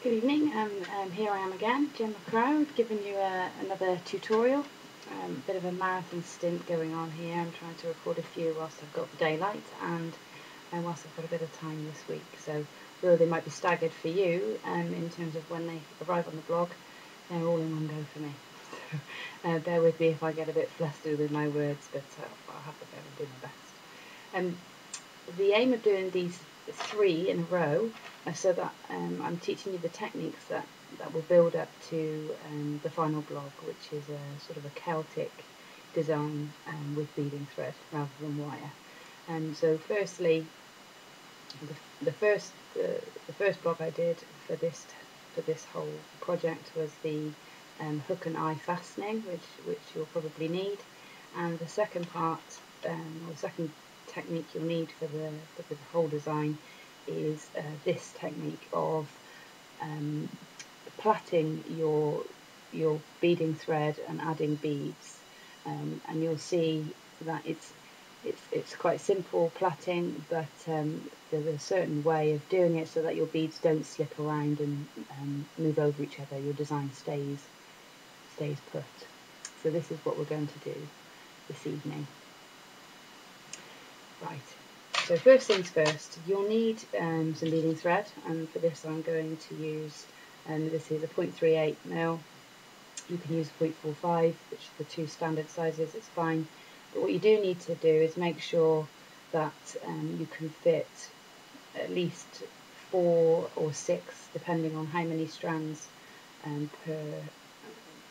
Good evening, and here I am again, Gemma, giving you another tutorial. A bit of a marathon stint going on here. I'm trying to record a few whilst I've got the daylight and whilst I've got a bit of time this week. So though they might be staggered for you in terms of when they arrive on the blog, they're all in one go for me. So bear with me if I get a bit flustered with my words, but I'll have to go and do my best. The aim of doing these 3 in a row so that I'm teaching you the techniques that will build up to the final blog, which is a sort of a Celtic design with beading thread rather than wire. So firstly, the first blog I did for this whole project was the hook and eye fastening, which you'll probably need, and the second part, or the second technique you'll need for the whole design is this technique of plaiting your beading thread and adding beads, and you'll see that it's quite simple plaiting, but there's a certain way of doing it so that your beads don't slip around and move over each other. Your design stays put. So this is what we're going to do this evening. Right, so first things first, you'll need some beading thread, and for this I'm going to use, this is a 0.38mm, you can use 0.45, which are the 2 standard sizes, it's fine, but what you do need to do is make sure that you can fit at least 4 or 6, depending on how many strands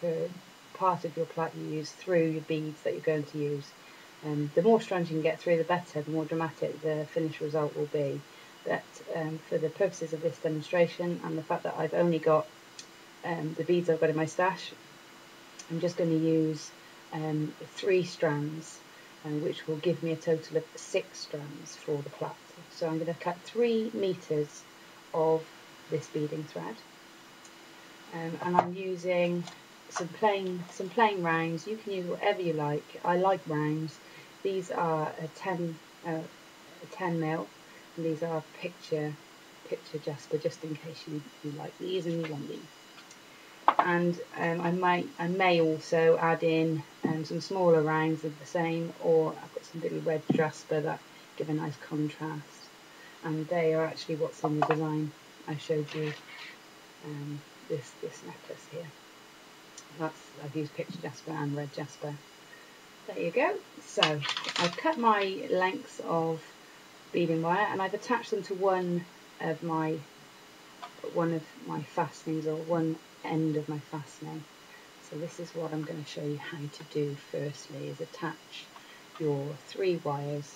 per part of your plait you use through your beads that you're going to use. The more strands you can get through, the better, the more dramatic the finished result will be. But for the purposes of this demonstration and the fact that I've only got the beads I've got in my stash, I'm just going to use 3 strands, which will give me a total of 6 strands for the plait. So I'm going to cut 3 meters of this beading thread, and I'm using some plain rounds. You can use whatever you like. I like rounds. These are a 10mm, and these are picture jasper, just in case you like these and you want these. And I may also add in some smaller rounds of the same, or I've got some little red jasper that give a nice contrast, and they are actually what's in the design I showed you. This necklace here. I've used picture jasper and red jasper. There you go. So I've cut my lengths of beading wire and I've attached them to one of my fastenings, or one end of my fastening. So this is what I'm going to show you how to do firstly, is attach your 3 wires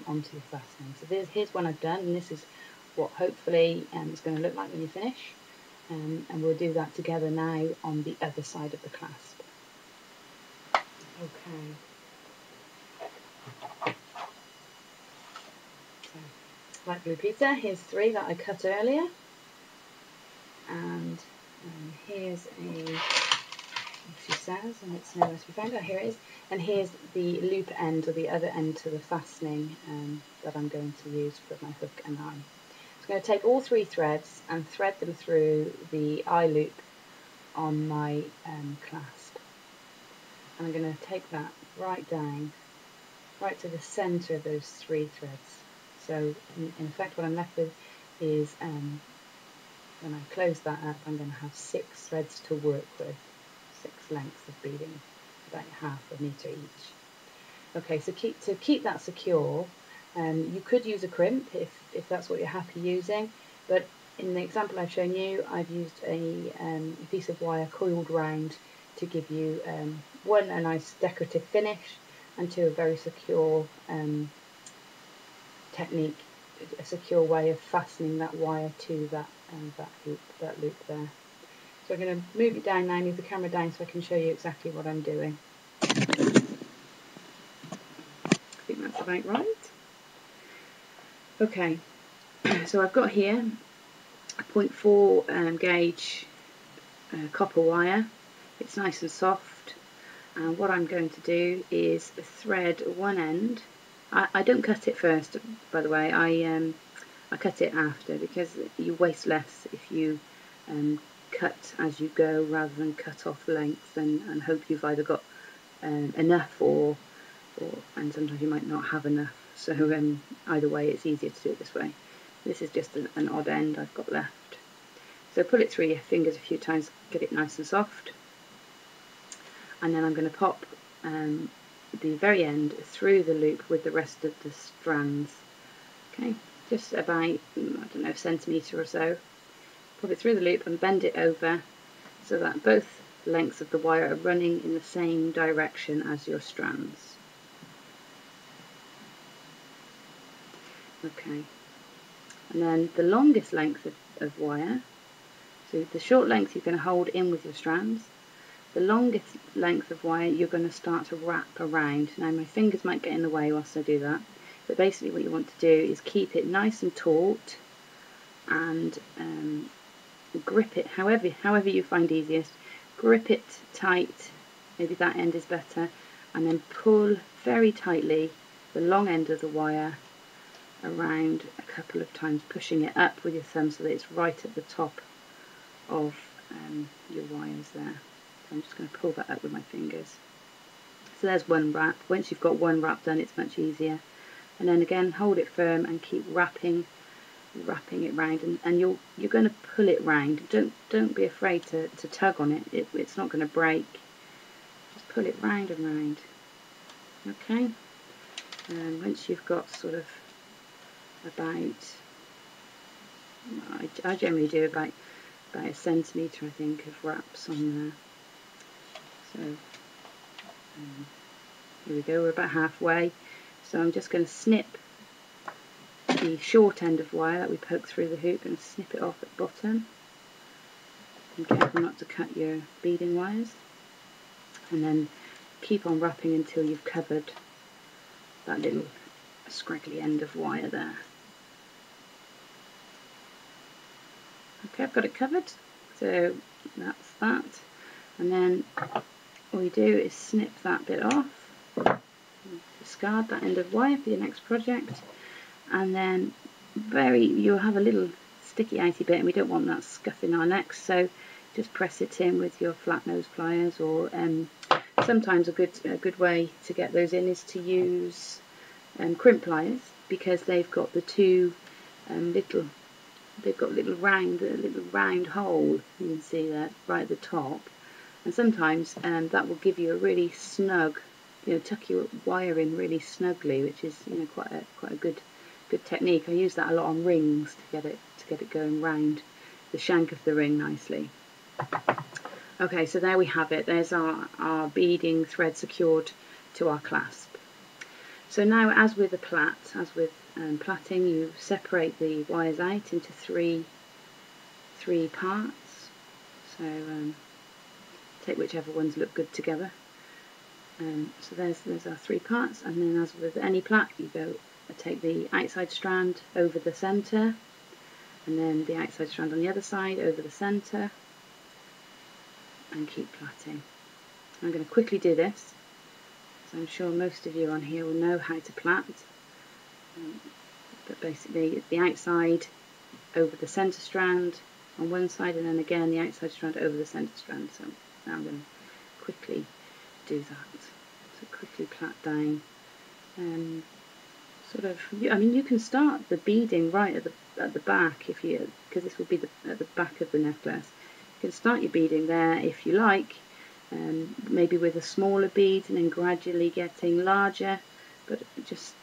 onto your fastening. So here's one I've done, and this is what hopefully it's going to look like when you finish. And we'll do that together now on the other side of the clasp. Okay. So, like blue pizza, here's 3 that I cut earlier, and here's she says, and it's nowhere to be found. Oh, here it is. And here's the loop end, or the other end to the fastening that I'm going to use for my hook and eye. I'm going to take all 3 threads and thread them through the eye loop on my clasp. And I'm going to take that right down, right to the centre of those 3 threads. So in fact what I'm left with is, when I close that up, I'm going to have 6 threads to work with, 6 lengths of beading, about ½ meter each. Okay, so to keep that secure, you could use a crimp if that's what you're happy using, but in the example I've shown you, I've used a piece of wire coiled round to give you 1, a nice decorative finish, and 2, a very secure technique, a secure way of fastening that wire to that loop there. So I'm going to move it down now, move the camera down so I can show you exactly what I'm doing. I think that's about right. Okay, so I've got here a 0.4 gauge copper wire. It's nice and soft, and what I'm going to do is thread one end. I don't cut it first, by the way. I cut it after, because you waste less if you cut as you go rather than cut off length and hope you've either got enough and sometimes you might not have enough. So either way, it's easier to do it this way. This is just an odd end I've got left. So pull it through your fingers a few times, get it nice and soft, and then I'm going to pop the very end through the loop with the rest of the strands. Okay, just about, I don't know, a centimetre or so. Pop it through the loop and bend it over so that both lengths of the wire are running in the same direction as your strands. Okay, and then the longest length of wire, so the short length you're going to hold in with your strands, the longest length of wire you're going to start to wrap around. Now my fingers might get in the way whilst I do that, but basically what you want to do is keep it nice and taut and grip it however you find easiest. Grip it tight, maybe that end is better, and then pull very tightly the long end of the wire around a couple of times, pushing it up with your thumb so that it's right at the top of your wires there. So I'm just going to pull that up with my fingers. So there's one wrap. Once you've got one wrap done, it's much easier. And then again, hold it firm and keep wrapping it round, and you're going to pull it round. Don't be afraid to tug on it. It's not going to break. Just pull it round and round. Okay. And once you've got sort of about, I generally do about a centimetre, I think, of wraps on there. So here we go. We're about halfway. So I'm just going to snip the short end of wire that we poked through the hoop and snip it off at the bottom. Be careful not to cut your beading wires, and then keep on wrapping until you've covered that little scraggly end of wire there. Okay, I've got it covered, so that's that, and then all you do is snip that bit off, discard that end of wire for your next project, and then you'll have a little sticky icy bit, and we don't want that scuffing our necks, so just press it in with your flat nose pliers, or sometimes a good way to get those in is to use crimp pliers, because they've got the two little round hole, you can see that right at the top, and sometimes that will give you a really snug, tuck your wire in really snugly, which is quite a good technique. I use that a lot on rings to get it going round the shank of the ring nicely. Okay, so there we have it. There's our beading thread secured to our clasp. So now, as with the plait, as with plaiting, you separate the wires out into three parts. So take whichever ones look good together. So there's our three parts, and then as with any plait, you take the outside strand over the centre, and then the outside strand on the other side over the centre, and keep plaiting. I'm going to quickly do this, so I'm sure most of you on here will know how to plait. But basically, the outside over the centre strand on one side, and then again the outside strand over the centre strand. So now I'm going to quickly do that. So quickly plait down. You can start the beading right at the back, because this will be at the back of the necklace. You can start your beading there if you like, maybe with a smaller bead and then gradually getting larger. But just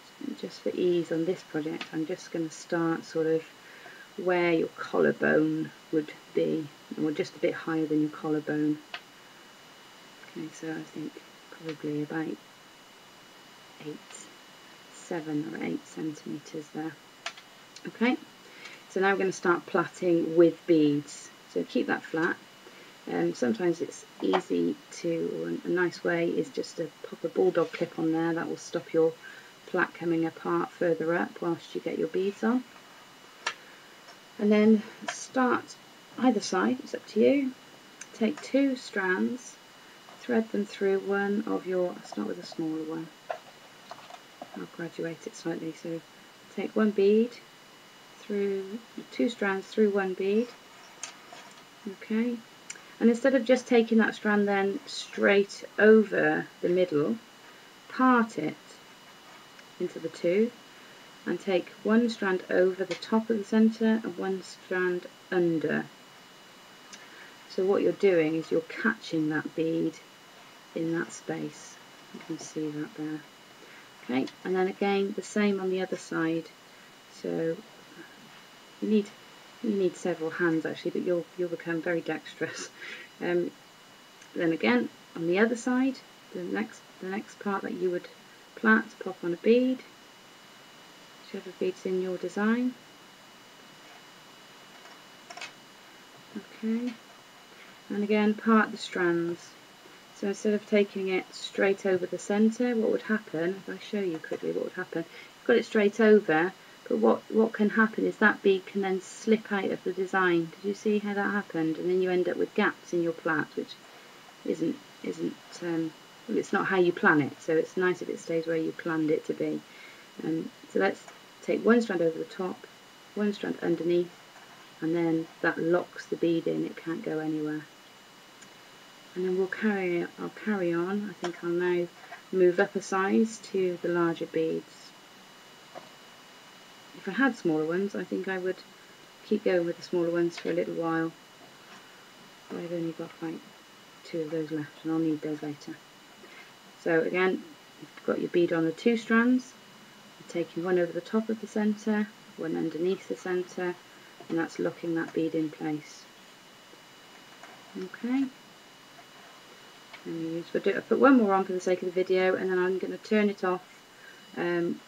for ease on this project, I'm just going to start sort of where your collarbone would be, or just a bit higher than your collarbone. Okay, so I think probably about 7 or 8 centimetres there. Okay, so now we're going to start plaiting with beads. So keep that flat. Sometimes it's easy to, or a nice way is just to pop a bulldog clip on there. That will stop your plait coming apart further up whilst you get your beads on. And then start either side, it's up to you. Take 2 strands, thread them through one of your, I'll start with a smaller one. I'll graduate it slightly, so take 1 bead through, 2 strands through 1 bead, Okay, and instead of just taking that strand then straight over the middle, part it into the two and take one strand over the top of the centre and one strand under. So what you're doing is you're catching that bead in that space. You can see that there. Okay, and then again the same on the other side. So you need several hands actually, but you'll become very dexterous. Then again on the other side, the next part that you would plait, pop on a bead, whichever bead's in your design. Okay, and again part the strands. So instead of taking it straight over the centre, what would happen, if I show you quickly what would happen, you've got it straight over, but what can happen is that bead can then slip out of the design. Did you see how that happened? And then you end up with gaps in your plait, which isn't well, it's not how you plan it, so it's nice if it stays where you planned it to be. So let's take one strand over the top, one strand underneath, and then that locks the bead in, it can't go anywhere. And then I'll carry on. I think I'll now move up a size to the larger beads. If I had smaller ones, I think I would keep going with the smaller ones for a little while. But I've only got like 2 of those left, and I'll need those later. So again, you've got your bead on the 2 strands. You're taking one over the top of the centre, one underneath the centre, and that's locking that bead in place. Okay. And I'll put one more on for the sake of the video, and then I'm going to turn it off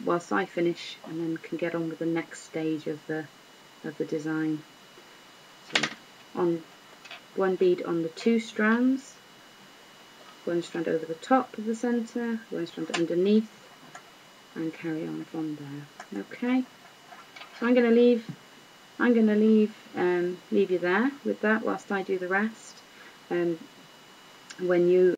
whilst I finish, and then can get on with the next stage of the design. So on one bead on the 2 strands, one strand over the top of the centre, one strand underneath, and carry on from there. Okay. So I'm going to leave you there with that whilst I do the rest. When you